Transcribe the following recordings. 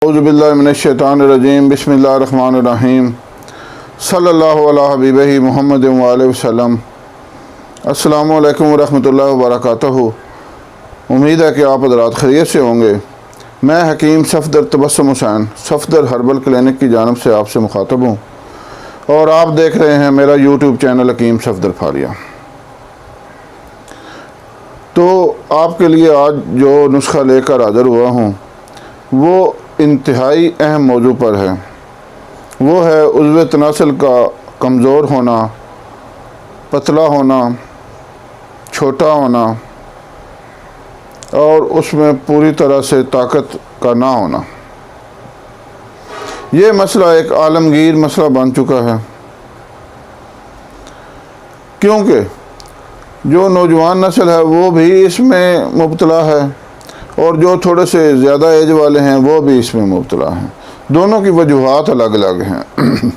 औज़ुबिल्लाहि मिनश्शैतानिर्रजीम बिस्मिल्लाहिर्रहमानिर्रहीम सल्लल्लाहु अला हबीबिही मुहम्मद व आलिहि वसल्लम। अस्सलामु अलैकुम वरहमतुल्लाहि वबरकातुहू। उम्मीद है कि आप हज़रात खैरियत से होंगे। मैं हकीम सफ़दर तबस्सुम हुसैन सफ़दर हर्बल क्लिनिक की जानिब से आपसे मुखातब हूँ और आप देख रहे हैं मेरा यूट्यूब चैनल हकीम सफ़दर फारिया। तो आपके लिए आज जो नुस्खा लेकर हाज़िर हुआ हूँ वो इंतहाई अहम मौजू पर है। वो है उज़्व तनासल का कमज़ोर होना, पतला होना, छोटा होना और उसमें पूरी तरह से ताकत का ना होना। ये मसला एक आलमगीर मसला बन चुका है, क्योंकि जो नौजवान नस्ल है वो भी इसमें मुब्तला है और जो थोड़े से ज़्यादा एज वाले हैं वो भी इसमें मुब्तला हैं। दोनों की वजूहात अलग अलग हैं।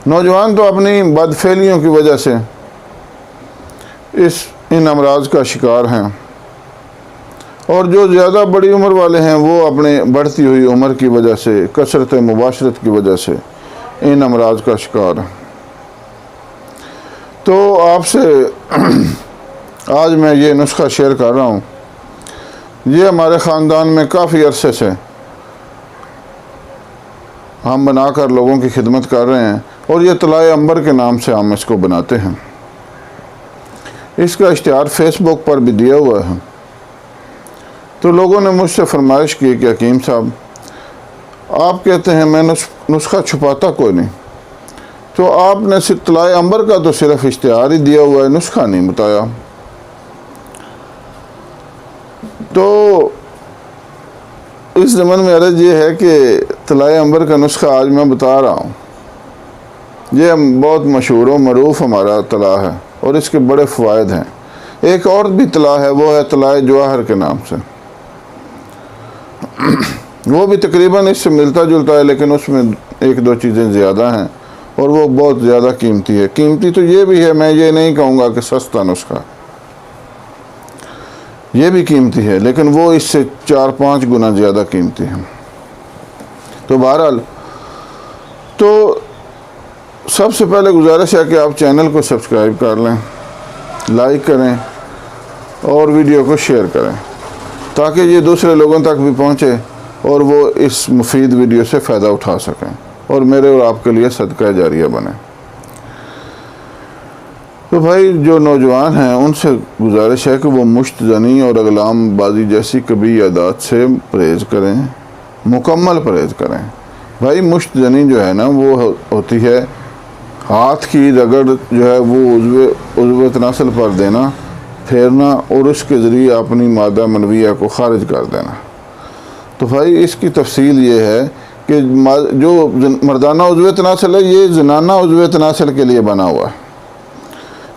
नौजवान तो अपनी बदफेलियों की वजह से इन अमराज का शिकार हैं और जो ज़्यादा बड़ी उम्र वाले हैं वो अपने बढ़ती हुई उम्र की वजह से, कसरत मुबाशरत की वजह से इन अमराज का शिकार हैं। तो आपसे आज मैं ये नुस्खा शेयर कर रहा हूँ। ये हमारे ख़ानदान में काफ़ी अरसे से हम बनाकर लोगों की खिदमत कर रहे हैं और ये तलाए अंबर के नाम से हम इसको बनाते हैं। इसका इश्तिहार फेसबुक पर भी दिया हुआ है। तो लोगों ने मुझसे फरमाइश की कि हकीम साहब, आप कहते हैं मैं नुस्खा छुपाता कोई नहीं, तो आपने सिर्फ तलाए अंबर का तो सिर्फ इश्तिहार ही दिया हुआ है, नुस्खा नहीं बताया। तो इस ज़माने में अर्ज़ ये है कि तलाए अंबर का नुस्खा आज मैं बता रहा हूँ। ये बहुत मशहूर व मरूफ हमारा तला है और इसके बड़े फ़वाइद हैं। एक और भी तला है, वो है तलाए जवाहर के नाम से। वो भी तकरीबन इससे मिलता जुलता है, लेकिन उसमें एक दो चीज़ें ज़्यादा हैं और वो बहुत ज़्यादा कीमती है। कीमती तो ये भी है, मैं ये नहीं कहूँगा कि सस्ता नुस्खा, ये भी कीमती है, लेकिन वो इससे 4-5 गुना ज़्यादा कीमती है। तो बहरहाल, तो सबसे पहले गुजारिश है कि आप चैनल को सब्सक्राइब कर लें, लाइक करें और वीडियो को शेयर करें ताकि ये दूसरे लोगों तक भी पहुँचे और वो इस मुफीद वीडियो से फ़ायदा उठा सकें और मेरे और आपके लिए सदका जारिया बने। तो भाई, जो नौजवान हैं उनसे गुजारिश है कि वो मुश्त ज़नी और अगलाम बाजी जैसी कभी आदत से परहेज़ करें, मुकम्मल परहेज़ करें। भाई, मुश्त ज़नी जो है ना वो होती है हाथ की रगड़ जो है वो उज़्व तनासल पर देना, फेरना और उसके ज़रिए अपनी मादा मनविया को खारिज कर देना। तो भाई, इसकी तफसील ये है कि जो मर्दाना उज़्व तनासल है ये ज़नाना उज़्व तनासल के लिए बना हुआ है,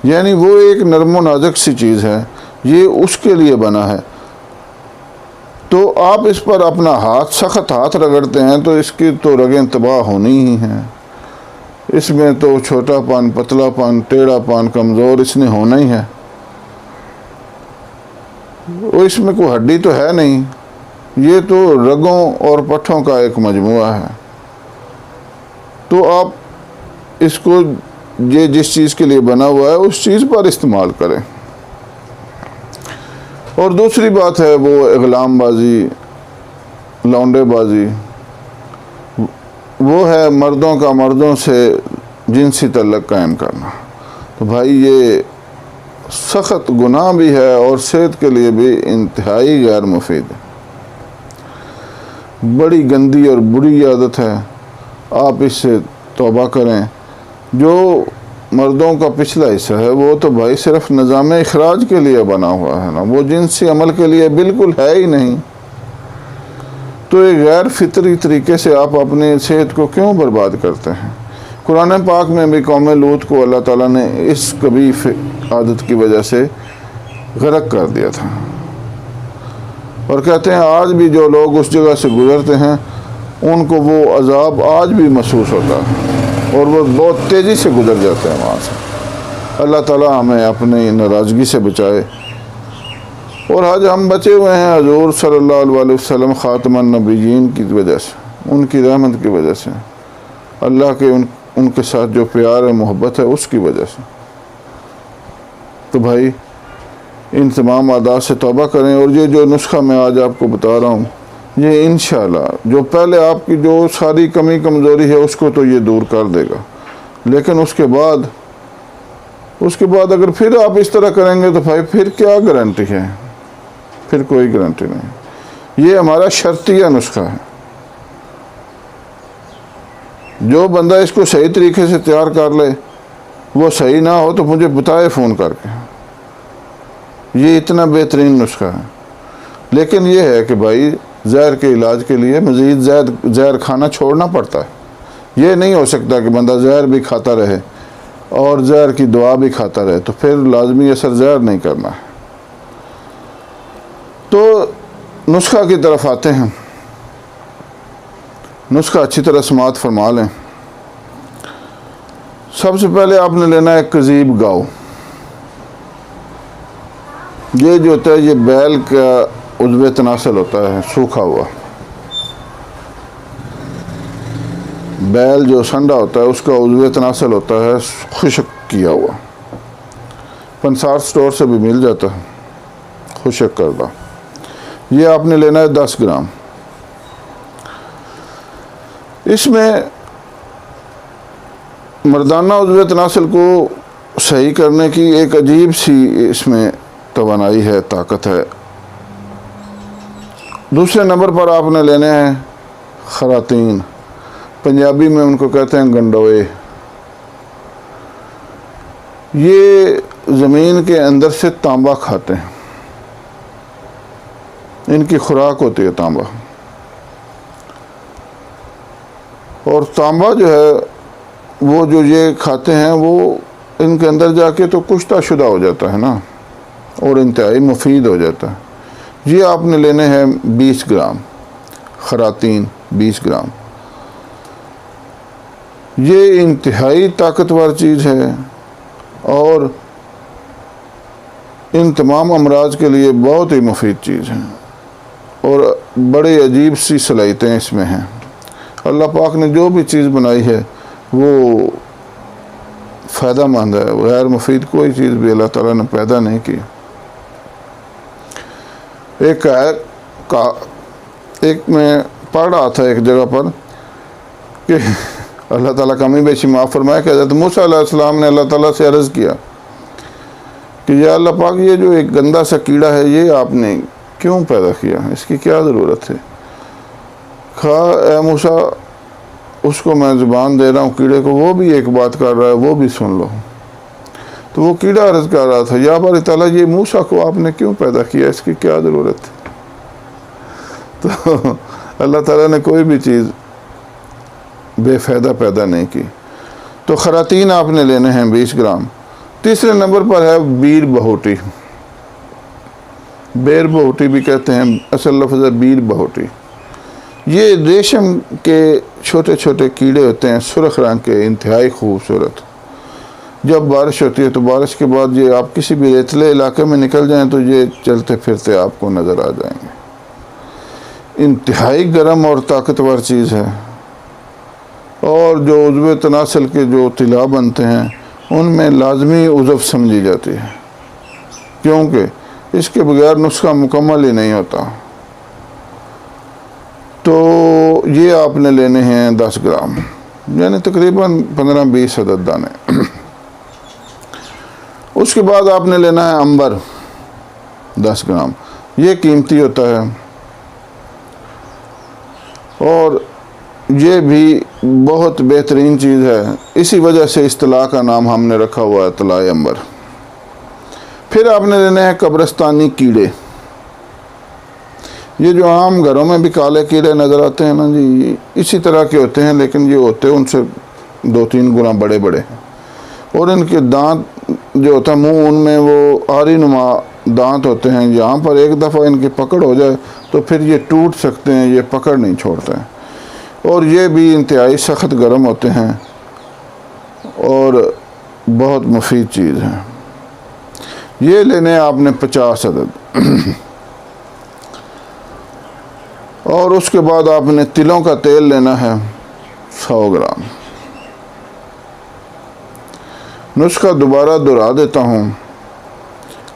यानी वो एक नरम व नाजुक सी चीज़ है, ये उसके लिए बना है। तो आप इस पर अपना सख्त हाथ रगड़ते हैं तो इसकी तो रगें तबाह होनी ही हैं। इसमें तो छोटापन, पतलापन, टेढ़ापन, कमज़ोर इसने होना ही है। वो इसमें कोई हड्डी तो है नहीं, ये तो रगों और पट्ठों का एक मजमुआ है। तो आप इसको ये जिस चीज़ के लिए बना हुआ है उस चीज़ पर इस्तेमाल करें। और दूसरी बात है वो इग़लामबाजी, लौंडेबाजी, वो है मर्दों का मर्दों से जिनसी तल्लुक़ कायम करना। तो भाई, ये सख्त गुनाह भी है और सेहत के लिए भी इंतहाई गैर मुफीद है। बड़ी गंदी और बुरी आदत है, आप इससे तौबा करें। जो मर्दों का पिछला हिस्सा है वो तो भाई सिर्फ निज़ाम इखराज के लिए बना हुआ है ना, वो जिनसी अमल के लिए बिल्कुल है ही नहीं। तो एक गैर फितरी तरीके से आप अपनी सेहत को क्यों बर्बाद करते हैं। कुरान पाक में भी कौम लूत को अल्लाह ताला ने इस कभी आदत की वजह से गर्क कर दिया था और कहते हैं आज भी जो लोग उस जगह से गुजरते हैं उनको वो अजाब आज भी महसूस होता है और वो बहुत तेज़ी से गुजर जाते हैं वहाँ से। अल्लाह ताला हमें अपनी नाराज़गी से बचाए। और आज हम बचे हुए हैं हजूर सल्लल्लाहु अलैहि वसल्लम ख़ातमुन नबिय्यीन की वजह से, उनकी रहमत की वजह से, अल्लाह के उनके साथ जो प्यार है मोहब्बत है उसकी वजह से। तो भाई इन तमाम आदात से तौबा करें। और ये जो नुस्खा मैं आज आपको बता रहा हूँ, ये इंशाअल्लाह जो पहले आपकी जो सारी कमी कमज़ोरी है उसको तो ये दूर कर देगा, लेकिन उसके बाद अगर फिर आप इस तरह करेंगे तो भाई फिर क्या गारंटी है, फिर कोई गारंटी नहीं। ये हमारा शर्तिया नुस्खा है। जो बंदा इसको सही तरीके से तैयार कर ले, वो सही ना हो तो मुझे बताए फ़ोन करके। ये इतना बेहतरीन नुस्खा है। लेकिन ये है कि भाई जहर के इलाज के लिए मज़ीद जहर खाना छोड़ना पड़ता है। ये नहीं हो सकता कि बंदा जहर भी खाता रहे और जहर की दवा भी खाता रहे, तो फिर लाजमी असर जहर नहीं करना है। तो नुस्खा की तरफ आते हैं। नुस्खा अच्छी तरह समात फरमा लें। सबसे पहले आपने लेना है कजीब गाओ। ये जो होता है ये बैल का उज़्व तनासल होता है, सूखा हुआ बैल जो संडा होता है उसका उज़्व तनासल होता है खुश्क किया हुआ। पंसार स्टोर से भी मिल जाता है खुश्क करदा। ये आपने लेना है 10 ग्राम। इसमें मर्दाना उज़्व तनासल को सही करने की एक अजीब सी इसमें तवानाई है, ताकत है। दूसरे नंबर पर आपने लेने हैं खरातीन, पंजाबी में उनको कहते हैं गंडोए। ये ज़मीन के अंदर से तांबा खाते हैं, इनकी खुराक होती है तांबा। और तांबा जो है वो जो ये खाते हैं वो इनके अंदर जाके तो कुश्ता शुदा हो जाता है ना, और इंतहाई मुफीद हो जाता है। ये आपने लेने हैं 20 ग्राम खरातीन, 20 ग्राम। ये इंतहाई ताकतवर चीज़ है और इन तमाम अमराज के लिए बहुत ही मुफीद चीज़ है और बड़े अजीब सी सलाहियतें इसमें हैं। अल्लाह पाक ने जो भी चीज़ बनाई है वो फ़ायदामंद है। गैर मुफीद कोई चीज़ भी अल्लाह ताला ने पैदा नहीं की। एक मैं पढ़ रहा था एक जगह पर कि अल्लाह ताला कमी बेशी माफ़ फरमाए कि हज़रत मूसा अलैहिस्सलाम ने अल्लाह ताला से अर्ज़ किया कि या अल्लाह पाक ये जो एक गंदा सा कीड़ा है ये आपने क्यों पैदा किया, इसकी क्या ज़रूरत है। खा ए मूसा उसको मैं ज़ुबान दे रहा हूँ कीड़े को, वो भी एक बात कर रहा है, वो भी सुन लो। तो वो कीड़ा अर्ज़ कर रहा था या बारी ताला ये मूसा को आपने क्यों पैदा किया, इसकी क्या ज़रूरत है। तो अल्लाह ताला ने कोई भी चीज़ बेफ़ायदा पैदा नहीं की। तो खरातीन आपने लेने हैं 20 ग्राम। तीसरे नंबर पर है बीर बहोटी। बेर बहोटी भी कहते हैं, असल लफ्ज़ है बीर बहोटी। ये रेशम के छोटे छोटे कीड़े होते हैं, सुर्ख रंग के, इंतहाई खूबसूरत। जब बारिश होती है तो बारिश के बाद ये आप किसी भी रेतले इलाके में निकल जाएं तो ये चलते फिरते आपको नज़र आ जाएंगे। इंतहाई गर्म और ताकतवर चीज़ है। और जो उज़्व तनासल के जो तिला बनते हैं उनमें लाजमी उज़्व समझी जाती है, क्योंकि इसके बगैर नुस्खा मुकम्मल ही नहीं होता। तो ये आपने लेने हैं 10 ग्राम, यानी तकरीबन 15-20 अदद दाने। उसके बाद आपने लेना है अंबर 10 ग्राम। ये कीमती होता है और ये भी बहुत बेहतरीन चीज़ है। इसी वजह से इस तला का नाम हमने रखा हुआ है तलाए अंबर। फिर आपने लेने हैं कब्रिस्तानी कीड़े। ये जो आम घरों में भी काले कीड़े नज़र आते हैं ना जी, इसी तरह के होते हैं, लेकिन ये होते हैं उनसे 2-3 गुना बड़े बड़े हैं। और इनके दांत जो होता है मुँह, उनमें वो आरी नुमा दांत होते हैं। यहाँ पर एक दफ़ा इनकी पकड़ हो जाए तो फिर ये टूट सकते हैं, ये पकड़ नहीं छोड़ते हैं। और ये भी इंतहाई सख्त गर्म होते हैं और बहुत मुफीद चीज़ है। ये लेने आपने 50 अदद। और उसके बाद आपने तिलों का तेल लेना है 100 ग्राम। नुस्खा दोबारा दोहरा देता हूँ।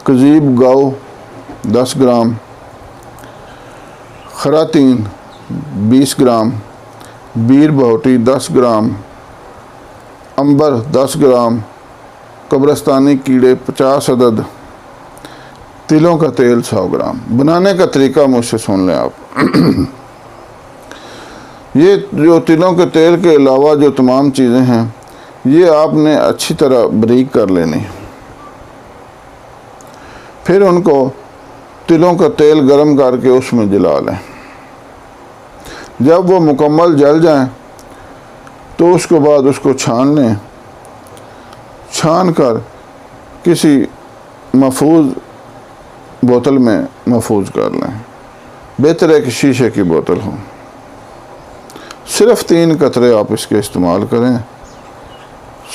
कजीब गाओ 10 ग्राम, खरातीन 20 ग्राम, बीर बहोटी 10 ग्राम, अंबर 10 ग्राम, कब्रस्तानी कीड़े 50 अदद, तिलों का तेल 100 ग्राम। बनाने का तरीका मुझसे सुन लें आप। ये जो तिलों के तेल के अलावा जो तमाम चीज़ें हैं, ये आपने अच्छी तरह बारीक कर लेनी। फिर उनको तिलों का तेल गरम करके उसमें जला लें। जब वो मुकम्मल जल जाएं तो उसके बाद उसको छान लें। छान कर किसी महफूज बोतल में महफूज कर लें। बेहतर है कि शीशे की बोतल हो। सिर्फ 3 कतरे आप इसके इस्तेमाल करें,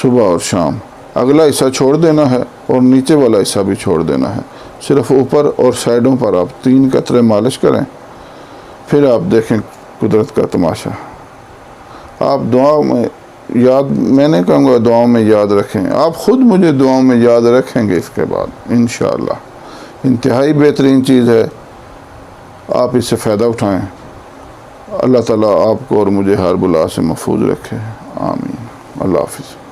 सुबह और शाम। अगला हिस्सा छोड़ देना है और नीचे वाला हिस्सा भी छोड़ देना है। सिर्फ ऊपर और साइडों पर आप 3 कतरे मालिश करें। फिर आप देखें कुदरत का तमाशा। आप दुआ में याद, मैं नहीं कहूँगा दुआओं में याद रखें, आप ख़ुद मुझे दुआओं में याद रखेंगे इसके बाद इंशाअल्लाह। इंतहाई बेहतरीन चीज़ है, आप इससे फ़ायदा उठाएं। अल्लाह ताला आपको और मुझे हर बुला से महफूज रखे। आमीन। अल्लाह हाफ़िज़।